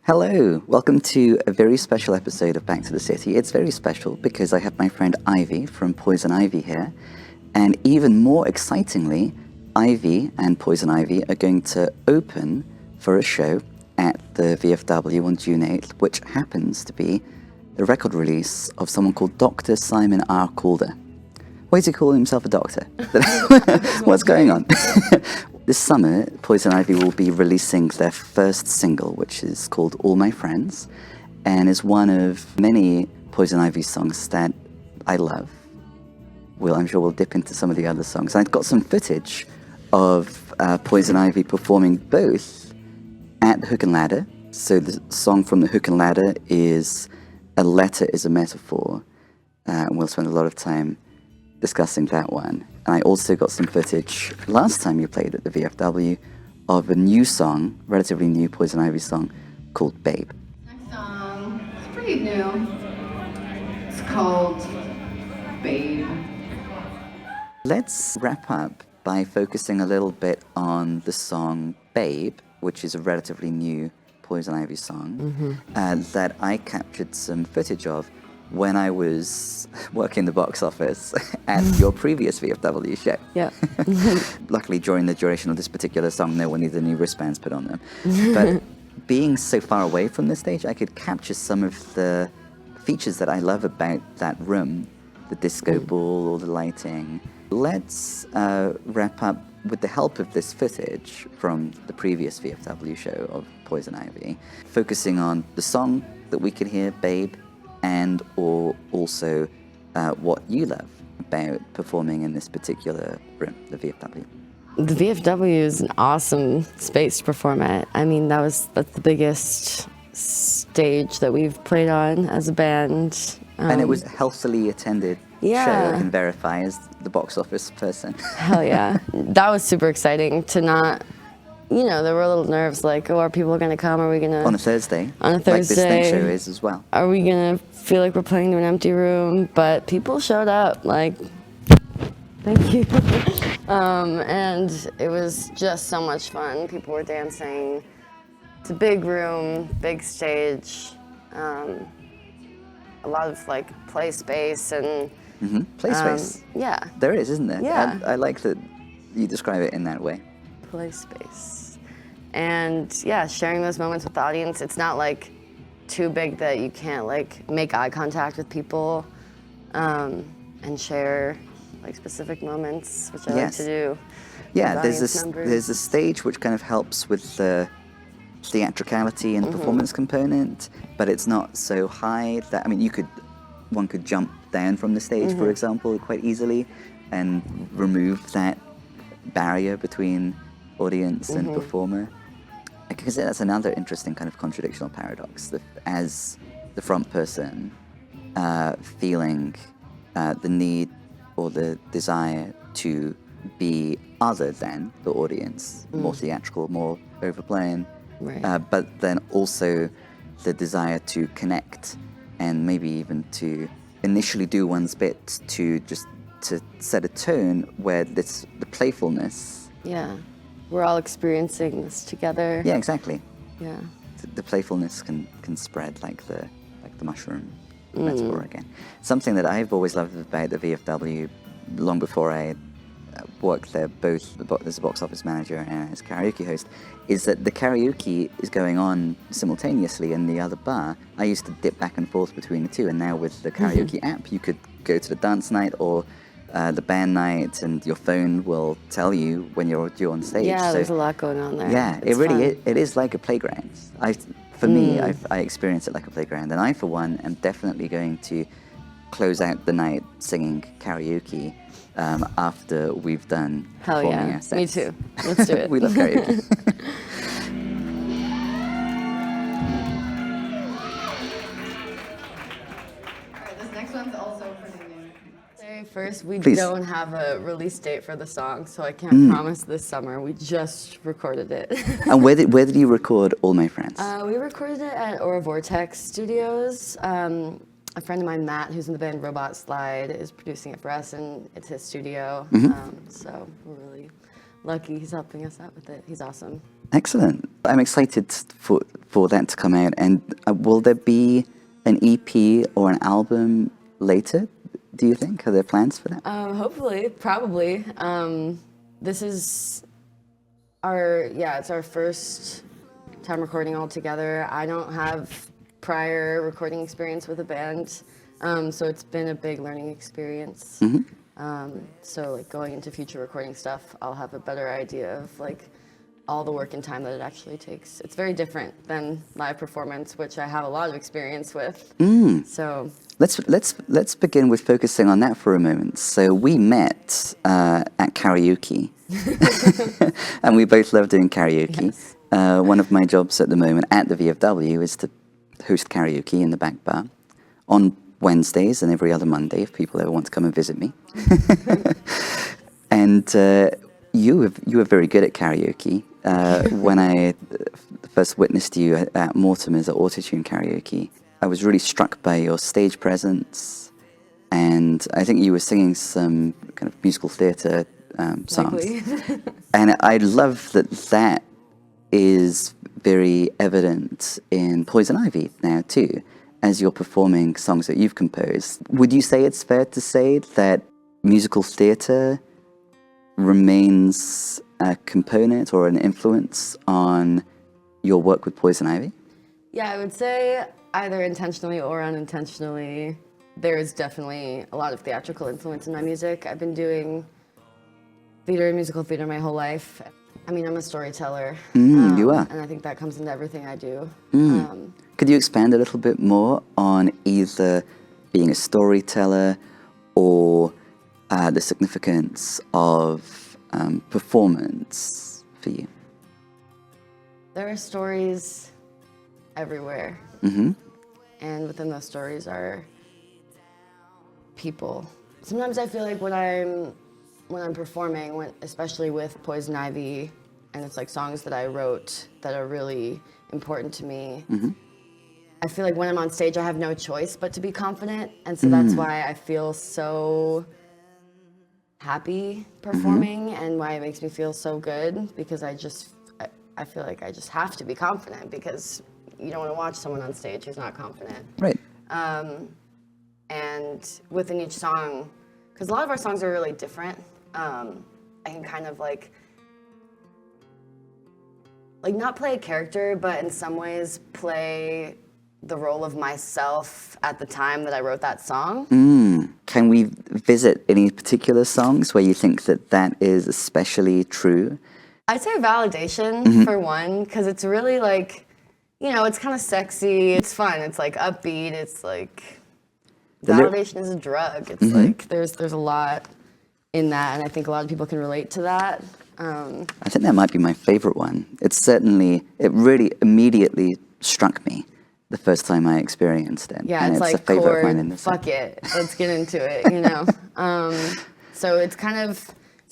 Hello, welcome to a very special episode of Back to the City. It's very special because I have my friend Ivy from Poison Ivy here, and even more excitingly, Ivy and Poison Ivy are going to open for a show at the VFW on June 8th, which happens to be the record release of someone called Dr. Simon R. Calder. Why is he calling himself a doctor? What's going on? This summer, Poison Ivy will be releasing their first single, which is called All My Friends, and is one of many Poison Ivy songs that I love. Well, I'm sure we'll dip into some of the other songs. I've got some footage of Poison Ivy performing both at the Hook and Ladder. So the song from the Hook and Ladder is A Letter is a Metaphor, and we'll spend a lot of time discussing that one. And I also got some footage last time you played at the VFW of a new song, relatively new Poison Ivy song, called Babe. Next song is pretty new. It's called Babe. Let's wrap up by focusing a little bit on the song Babe, which is a relatively new Poison Ivy song, that I captured some footage of when I was working the box office at your previous VFW show. Yeah. Luckily, during the duration of this particular song, no one needed any wristbands put on them. But being so far away from the stage, I could capture some of the features that I love about that room, the disco ball, all the lighting. Let's wrap up with the help of this footage from the previous VFW show of Poison Ivy, focusing on the song that we could hear, Babe, and or also what you love about performing in this particular room, the VFW. The VFW is an awesome space to perform at. I mean, that's the biggest stage that we've played on as a band. And it was a healthily attended show, I can verify, as the box office person. Hell yeah. That was super exciting to not, there were little nerves like, are people going to come? Are we going to... On a Thursday. On a Thursday. Like this next show is as well. Are we going to feel like we're playing to an empty room? But people showed up, like, thank you. And it was just so much fun. People were dancing. It's a big room, big stage, a lot of, play space and... Play space. Yeah. There is, isn't there? Yeah. I like that you describe it in that way. Play space. And yeah, sharing those moments with the audience. It's not too big that you can't make eye contact with people and share specific moments, which I like to do. Yeah, there's a stage which kind of helps with the theatricality and performance component, but it's not so high that, one could jump down from the stage, for example, quite easily and remove that barrier between audience and performer. Because that's another interesting kind of contradictional paradox, that as the front person feeling the need or the desire to be other than the audience, more theatrical, more overplaying, right. But then also the desire to connect and maybe even to initially do one's bit to set a tone where the playfulness. Yeah, we're all experiencing this together. Yeah, exactly. Yeah. The playfulness can spread like the mushroom metaphor again. Something that I've always loved about the VFW, long before I worked there, both as a box office manager and as karaoke host, is that the karaoke is going on simultaneously in the other bar. I used to dip back and forth between the two, and now with the karaoke app, you could go to the dance night or the band night, and your phone will tell you when you're due on stage. Yeah, there's a lot going on there. Yeah, it's it really fun. it is like a playground. For me, I experience it like a playground, and I, for one, am definitely going to close out the night singing karaoke after we've done Hell performing yeah, our sets. me too. Let's do it. We love karaoke. Alright, this next one's also pretty new. First, we Please. don't have a release date for the song, so I can't promise this summer. We just recorded it. And where did you record All My Friends? We recorded it at Aura Vortex Studios. A friend of mine, Matt, who's in the band Robot Slide, is producing it for us, and it's his studio. So we're really lucky he's helping us out with it. He's awesome. Excellent. I'm excited for that to come out. And will there be an EP or an album later, do you think? Are there plans for that? Hopefully, probably. This is it's our first time recording all together. I don't have prior recording experience with a band, so it's been a big learning experience. So like going into future recording stuff, I'll have a better idea of like all the work and time that it actually takes. It's very different than live performance, which I have a lot of experience with. So let's begin with focusing on that for a moment. So we met at karaoke, and we both love doing karaoke. Yes. One of my jobs at the moment at the VFW is to host karaoke in the back bar on Wednesdays and every other Monday if people ever want to come and visit me. And you were very good at karaoke. When I first witnessed you at Mortimer's at Autotune Karaoke, I was really struck by your stage presence, and I think you were singing some kind of musical theatre songs. And I love that is very evident in Poison Ivy now too, as you're performing songs that you've composed. Would you say it's fair to say that musical theatre remains a component or an influence on your work with Poison Ivy? yeah, I would say either intentionally or unintentionally, there is definitely a lot of theatrical influence in my music. I've been doing theater and musical theater my whole life. I mean, I'm a storyteller. You are. And I think that comes into everything I do. Could you expand a little bit more on either being a storyteller or the significance of performance for you? There are stories everywhere. And within those stories are people. Sometimes I feel like when I'm performing, especially with Poison Ivy, and it's like songs that I wrote that are really important to me, I feel like when I'm on stage, I have no choice but to be confident. And so that's why I feel so happy performing and why it makes me feel so good, because I feel like I just have to be confident, because you don't want to watch someone on stage who's not confident. Right. And within each song, because a lot of our songs are really different, I can kind of like not play a character, but in some ways play the role of myself at the time that I wrote that song. Can we visit any particular songs where you think that is especially true? I'd say Validation for one, because it's really like, it's kind of sexy, it's fun, it's like upbeat, it's like, validation is a drug. It's like, there's a lot in that, and I think a lot of people can relate to that. I think that might be my favorite one. It really immediately struck me the first time I experienced it. Yeah, and it's like a favorite chord, of mine in this. fuck it, let's get into it, So it's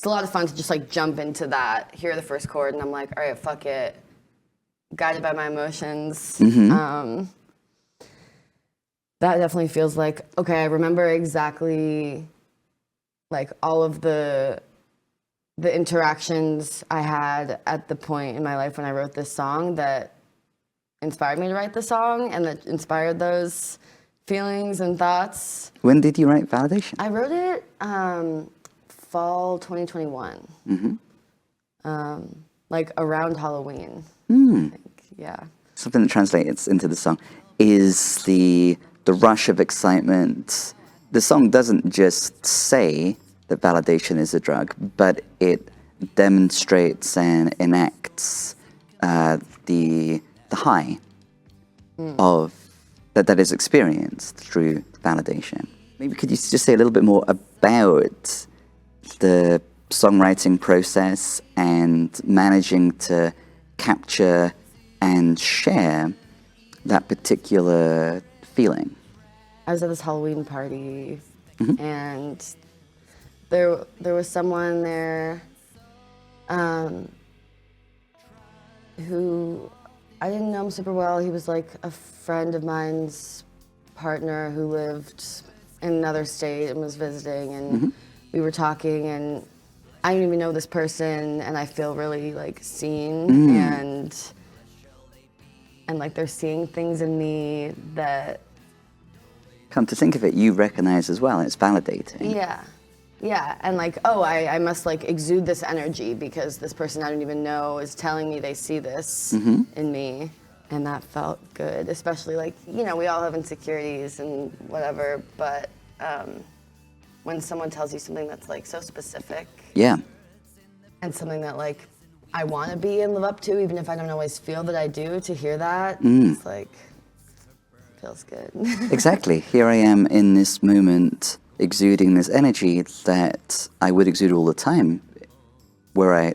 a lot of fun to just like jump into that, hear the first chord, and I'm like, all right, fuck it, guided by my emotions. That definitely feels like, okay, I remember exactly like all of the interactions I had at the point in my life when I wrote this song that inspired me to write the song, and that inspired those feelings and thoughts. When did you write Validation? I wrote it fall 2021. Like around Halloween. I think. Yeah. Something that translates into the song is the rush of excitement. The song doesn't just say that validation is a drug, but it demonstrates and enacts the high of that is experienced through validation. Maybe could you just say a little bit more about the songwriting process and managing to capture and share that particular feeling? I was at this Halloween party, and there was someone there who I didn't know him super well. He was like a friend of mine's partner who lived in another state and was visiting, and we were talking, and I didn't even know this person, and I feel really like seen and and like they're seeing things in me that, Come to think of it, you recognize as well. It's validating. yeah, and like, oh, I must like exude this energy because this person I don't even know is telling me they see this in me, and that felt good. Especially like, you know, we all have insecurities and whatever, but when someone tells you something that's like so specific, Yeah. and something that like I want to be and live up to, even if I don't always feel that I do, to hear that, it's like, feels good. Exactly. Here I am in this moment, exuding this energy that I would exude all the time, were I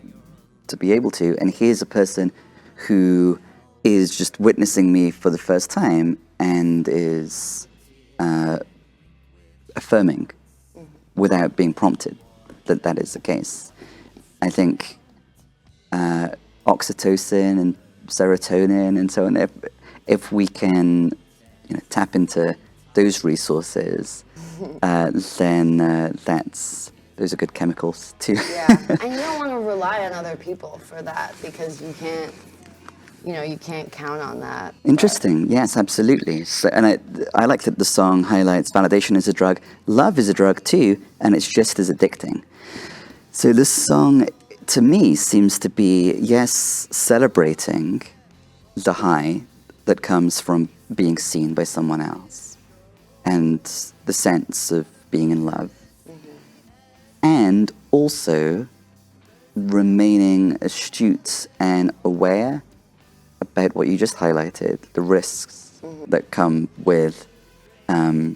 to be able to. And here's a person who is just witnessing me for the first time and is affirming without being prompted that that is the case. I think oxytocin and serotonin and so on, if we can tap into those resources, then those are good chemicals too. Yeah, and you don't want to rely on other people for that because you can't, you can't count on that. Interesting. Yes, absolutely. So, and I like that the song highlights validation is a drug. Love is a drug too, and it's just as addicting. So this song, to me, seems to be, yes, celebrating the high that comes from being seen by someone else and the sense of being in love. And also remaining astute and aware about what you just highlighted, the risks that come with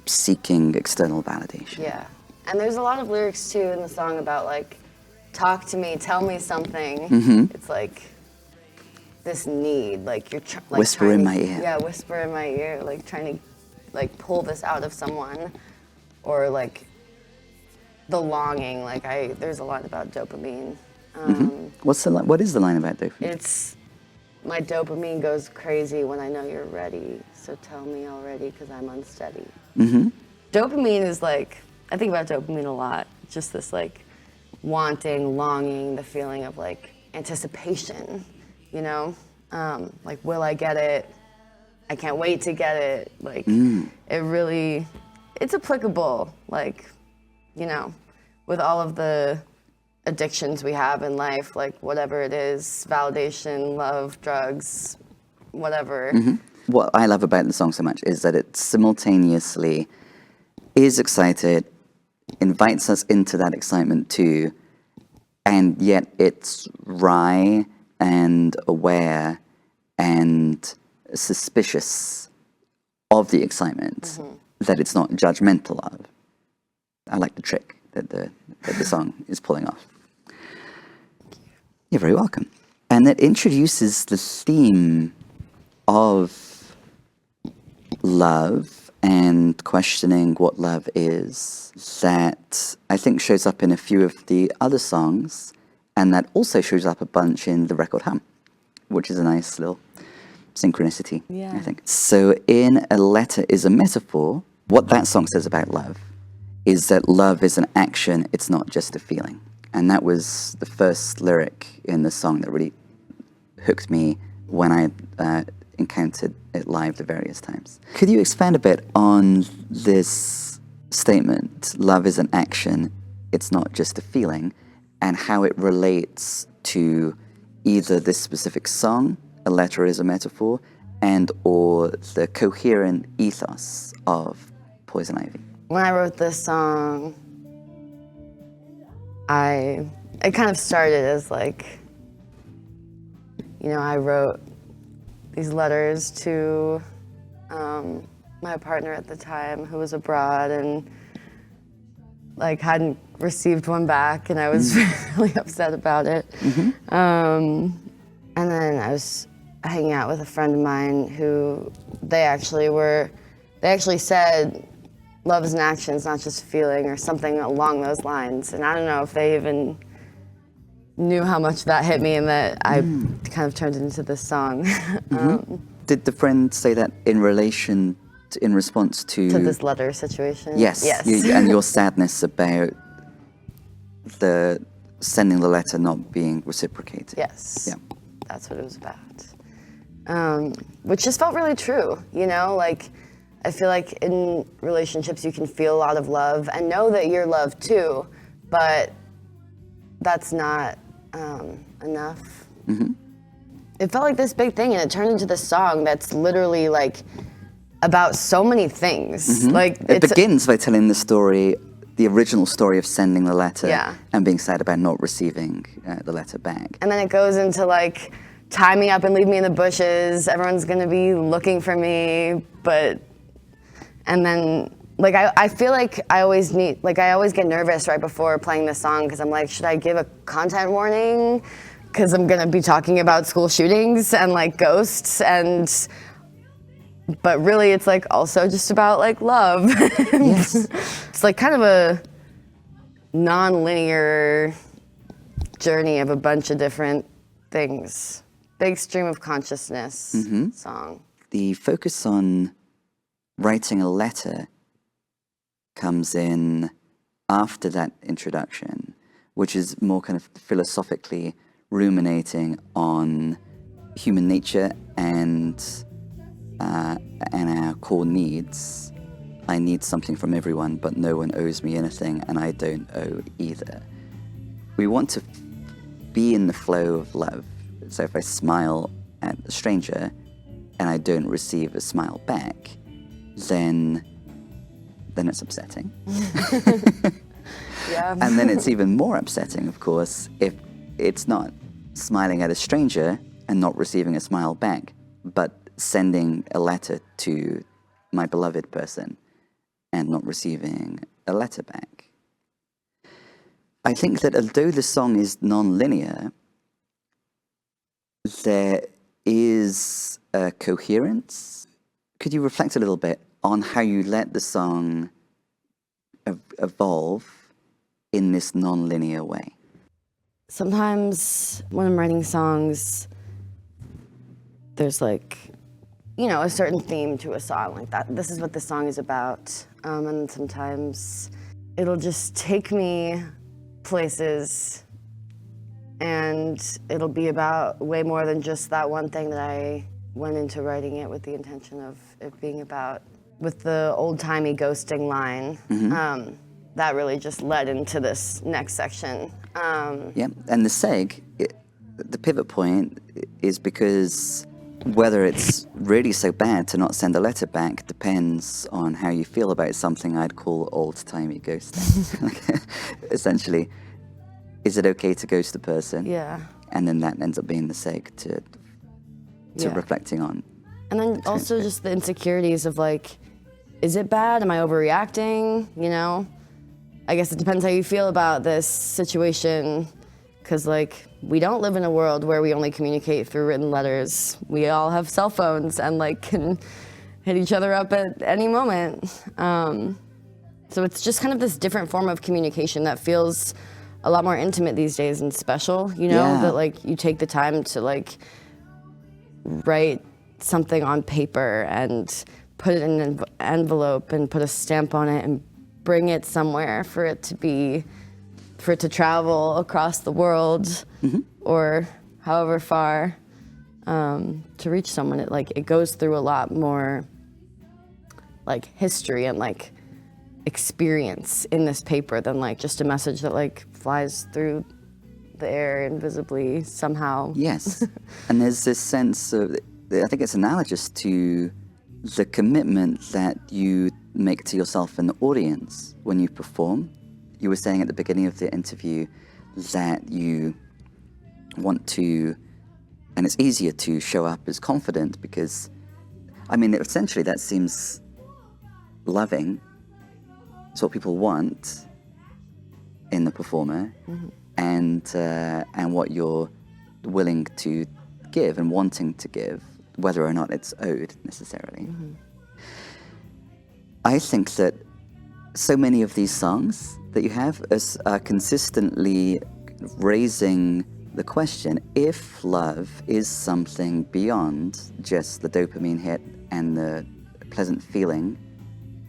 seeking external validation. Yeah, and there's a lot of lyrics too in the song about like, talk to me, tell me something. It's like this need, like you're like whisper in my ear. Yeah, whisper in my ear, like trying to like pull this out of someone, or like the longing. Like there's a lot about dopamine. What is the line about dopamine? It's my dopamine goes crazy when I know you're ready. So tell me already, because I'm unsteady. Dopamine is like, I think about dopamine a lot. Just this like wanting, longing, the feeling of like anticipation, like will I get it? I can't wait to get it. Like it's applicable, like, with all of the addictions we have in life, like whatever it is, validation, love, drugs, whatever. What I love about the song so much is that it simultaneously is excited, invites us into that excitement too, and yet it's wry and aware and suspicious of the excitement, that it's not judgmental of. I like the trick that the song is pulling off. You're very welcome. And it introduces the theme of love and questioning what love is, that I think shows up in a few of the other songs, and that also shows up a bunch in the record Hum, which is a nice little synchronicity, I think. So in A Letter is a Metaphor, what that song says about love is that love is an action, it's not just a feeling. And that was the first lyric in the song that really hooked me when I encountered it live the various times. Could you expand a bit on this statement, love is an action, it's not just a feeling, and how it relates to either this specific song, A Letter is a Metaphor, and or the coherent ethos of Poison Ivy? When I wrote this song, it kind of started as like, I wrote these letters to my partner at the time, who was abroad, and like hadn't received one back, and I was really upset about it. And then I was hanging out with a friend of mine who they actually said, love is an action, it's not just a feeling, or something along those lines. And I don't know if they even knew how much that hit me, and that I kind of turned it into this song. Did the friend say that in response to this letter situation? Yes. And your sadness about the sending the letter not being reciprocated? Yes. Yeah. That's what it was about. which just felt really true, you know? Like, I feel like in relationships you can feel a lot of love and know that you're loved too, but that's not enough. It felt like this big thing, and it turned into this song that's literally like about so many things. Like It begins by telling the story, the original story of sending the letter Yeah. and being sad about not receiving the letter back. And then it goes into like, tie me up and leave me in the bushes. Everyone's gonna be looking for me, and then like I feel like I always get nervous right before playing this song because I'm like, should I give a content warning? Because I'm gonna be talking about school shootings and like ghosts but really it's like also just about like love. Yes. It's like kind of a non-linear journey of a bunch of different things. Big stream of consciousness song. The focus on writing a letter comes in after that introduction, which is more kind of philosophically ruminating on human nature and our core needs. I need something from everyone, but no one owes me anything, and I don't owe either. We want to be in the flow of love. So if I smile at a stranger and I don't receive a smile back, then it's upsetting. Yeah. And then it's even more upsetting, of course, if it's not smiling at a stranger and not receiving a smile back, but sending a letter to my beloved person and not receiving a letter back. I think that although the song is non-linear, there is a coherence. Could you reflect a little bit on how you let the song evolve in this non-linear way? Sometimes when I'm writing songs, there's like, you know, a certain theme to a song, like that. This is what the song is about. And sometimes it'll just take me places and it'll be about way more than just that one thing that I went into writing it with the intention of it being about. With the old-timey ghosting line, that really just led into this next section. Yeah, and the seg, the pivot point is because whether it's really so bad to not send a letter back depends on how you feel about something I'd call old-timey ghosting. Essentially, is it okay to ghost a person? Yeah. And then that ends up being the seg to Yeah. reflecting on. And then also just the insecurities of like, is it bad? Am I overreacting? You know? I guess it depends how you feel about this situation. Because like, we don't live in a world where we only communicate through written letters. We all have cell phones and like can hit each other up at any moment. So it's just kind of this different form of communication that feels a lot more intimate these days and special, you know? Yeah. That like you take the time to like write something on paper and put it in an envelope and put a stamp on it and bring it somewhere for it to travel across the world or however far to reach someone. It goes through a lot more like history and like experience in this paper than like just a message that like flies through the air invisibly somehow. Yes, and there's this sense of, I think it's analogous to the commitment that you make to yourself and the audience when you perform. You were saying at the beginning of the interview that you want to, and it's easier to show up as confident because, I mean, essentially that seems loving. It's what people want in the performer, and what you're willing to give and wanting to give, whether or not it's owed necessarily. I think that so many of these songs that you have are consistently raising the question, if love is something beyond just the dopamine hit and the pleasant feeling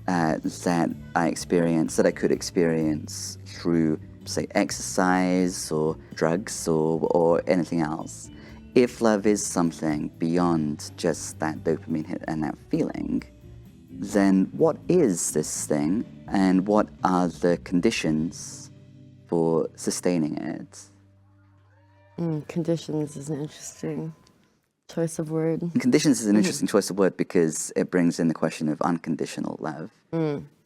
that I experience, that I could experience through, say, exercise or drugs or anything else. if love is something beyond just that dopamine hit and that feeling, then what is this thing and what are the conditions for sustaining it? Conditions is an interesting choice of word. Conditions is an interesting choice of word because it brings in the question of unconditional love,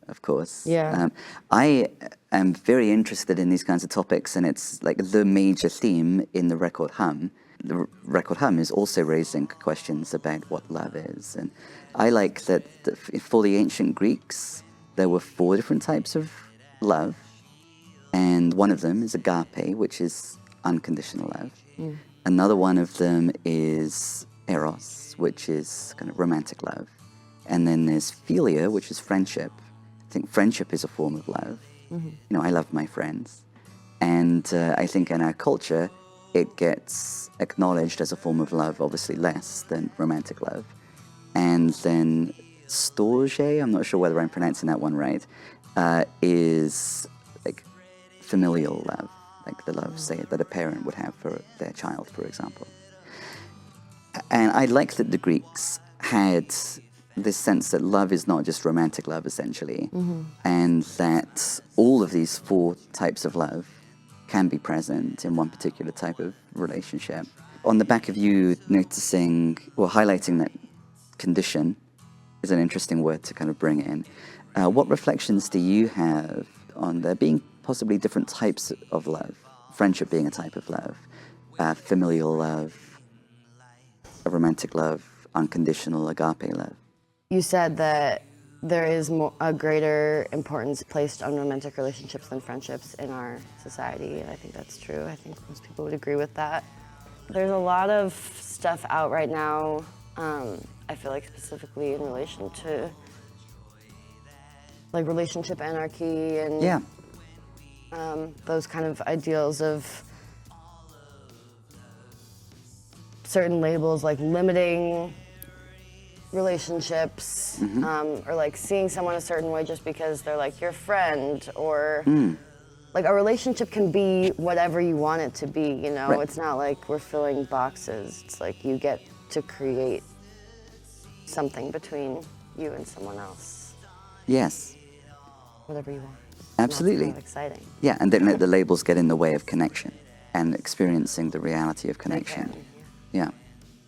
of course. Yeah. I am very interested in these kinds of topics, and it's like the major theme in the record Hum. The record Hum is also raising questions about what love is. And I like that for the ancient Greeks, there were 4 different types of love, and one of them is agape, which is unconditional love. Another one of them is eros, which is kind of romantic love. And then there's philia, which is friendship. I think friendship is a form of love. You know, I love my friends. And I think in our culture, it gets acknowledged as a form of love, obviously less than romantic love. And then storge, I'm not sure whether I'm pronouncing that one right, is like familial love. Like the love, say, that a parent would have for their child, for example. And I like that the Greeks had this sense that love is not just romantic love, essentially, and that all of these 4 types of love can be present in one particular type of relationship. On the back of you noticing, or highlighting that condition is an interesting word to kind of bring in. What reflections do you have on there being possibly different types of love? Friendship being a type of love, familial love, a romantic love, unconditional agape love. You said that there is a greater importance placed on romantic relationships than friendships in our society, and I think that's true. I think most people would agree with that. There's a lot of stuff out right now, I feel like specifically in relation to like relationship anarchy and those kind of ideals of certain labels like limiting relationships or like seeing someone a certain way just because they're like your friend or like a relationship can be whatever you want it to be, you know? Right. It's not like we're filling boxes. It's like you get to create something between you and someone else. Yes. Whatever you want. Absolutely. And that's kind of exciting. Yeah, and don't let the labels get in the way of connection and experiencing the reality of connection. Yeah.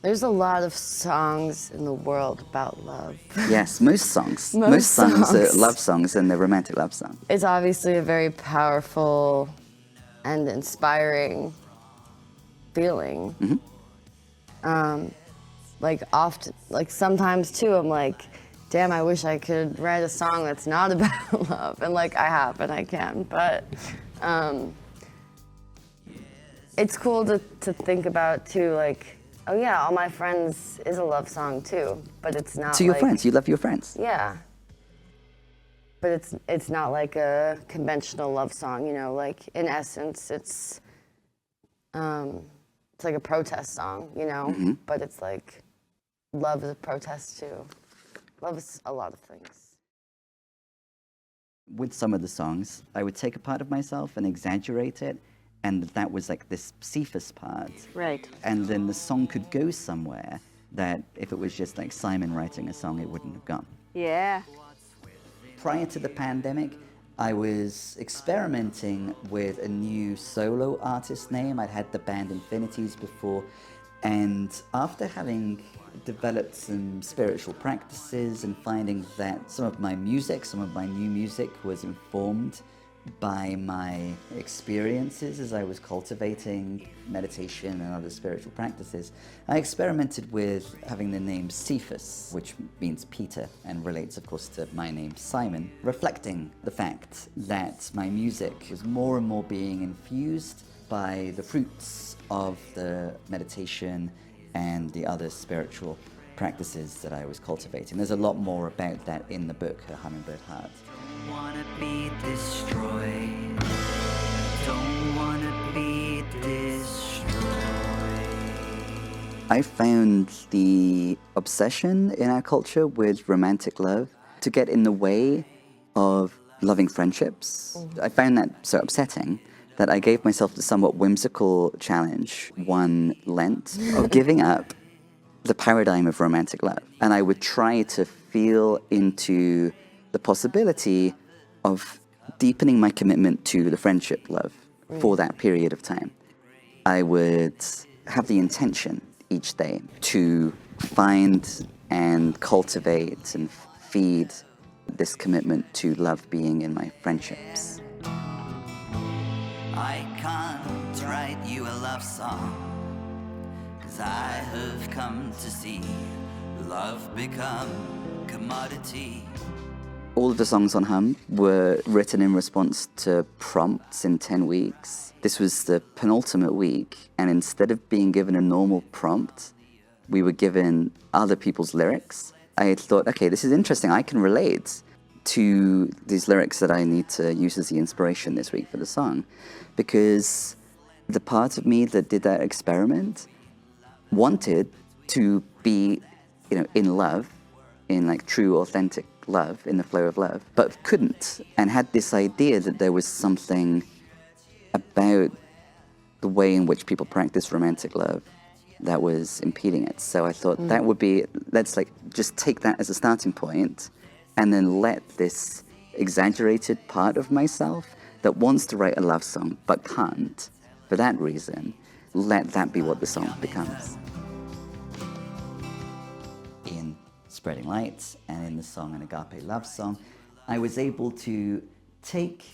There's a lot of songs in the world about love. Yes, most songs. Most songs are songs. love songs and they're romantic love songs. It's obviously a very powerful and inspiring feeling. Like often, like sometimes too, I'm like, damn, I wish I could write a song that's not about love. And like I have and I can, but it's cool to think about too, like, oh yeah, All My Friends is a love song too, but it's not To your like, friends, you love your friends. Yeah. But it's not like a conventional love song, you know, like in essence it's like a protest song, you know, but it's like love is a protest too. Love is a lot of things. With some of the songs, I would take a part of myself and exaggerate it, and that was like this Cephas part. Right. And then the song could go somewhere that if it was just like Simon writing a song, it wouldn't have gone. Yeah. Prior to the pandemic, I was experimenting with a new solo artist name. I'd had the band Infinities before, and after having developed some spiritual practices and finding that some of my music, some of my new music was informed by my experiences as I was cultivating meditation and other spiritual practices, I experimented with having the name Cephas, which means Peter and relates, of course, to my name Simon, reflecting the fact that my music was more and more being infused by the fruits of the meditation and the other spiritual practices that I was cultivating. There's a lot more about that in the book, A Hummingbird Heart. Wanna be destroyed. Don't wanna be destroyed. I found the obsession in our culture with romantic love to get in the way of loving friendships. I found that so upsetting that I gave myself the somewhat whimsical challenge, one Lent, of giving up the paradigm of romantic love. And I would try to feel into the possibility of deepening my commitment to the friendship love for that period of time. I would have the intention each day to find and cultivate and feed this commitment to love being in my friendships. I can't write you a love song, 'cause I have come to see love become commodity. All of the songs on Hum were written in response to prompts in 10 weeks. This was the penultimate week, and instead of being given a normal prompt, we were given other people's lyrics. I thought, okay, this is interesting. I can relate to these lyrics that I need to use as the inspiration this week for the song, because the part of me that did that experiment wanted to be, in love, in like true, authentic love, in the flow of love, but couldn't, and had this idea that there was something about the way in which people practice romantic love that was impeding it. So I thought that would be, let's like just take that as a starting point, and then let this exaggerated part of myself that wants to write a love song but can't, for that reason, let that be what the song becomes. In Spreading Lights and in the song An Agape Love Song, I was able to take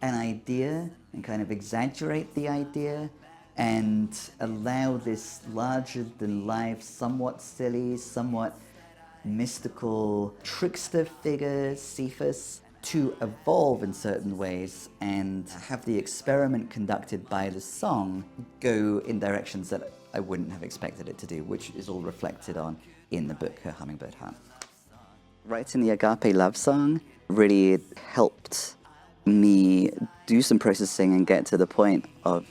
an idea and kind of exaggerate the idea and allow this larger-than-life, somewhat silly, somewhat mystical trickster figure, Cephas, to evolve in certain ways and have the experiment conducted by the song go in directions that I wouldn't have expected it to do, which is all reflected on in the book, Her Hummingbird Heart. Writing the Agape Love Song really helped me do some processing and get to the point of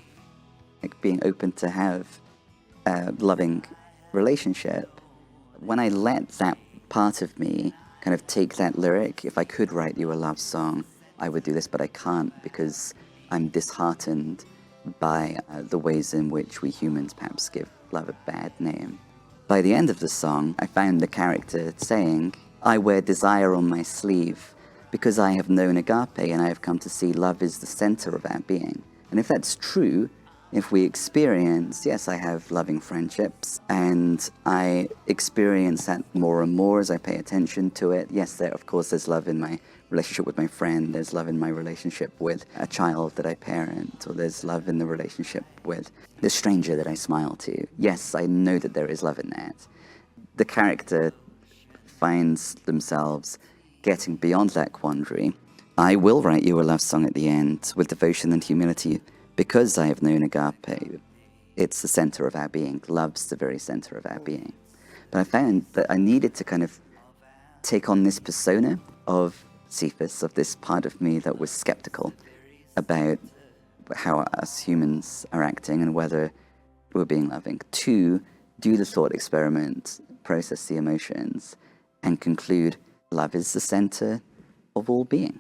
like being open to have a loving relationship. When I let that part of me kind of take that lyric, if I could write you a love song, I would do this, but I can't because I'm disheartened by the ways in which we humans perhaps give love a bad name. By the end of the song, I found the character saying, I wear desire on my sleeve because I have known agape and I have come to see love is the center of our being. And if that's true, if we experience, yes, I have loving friendships, and I experience that more and more as I pay attention to it. Yes, of course, there's love in my relationship with my friend, there's love in my relationship with a child that I parent, or there's love in the relationship with the stranger that I smile to. Yes, I know that there is love in that. The character finds themselves getting beyond that quandary. I will write you a love song at the end with devotion and humility, because I have known agape. It's the center of our being. Love's the very center of our being. But I found that I needed to kind of take on this persona of Cephas, of this part of me that was skeptical about how us humans are acting and whether we're being loving, to do the thought experiment, process the emotions, and conclude love is the center of all being.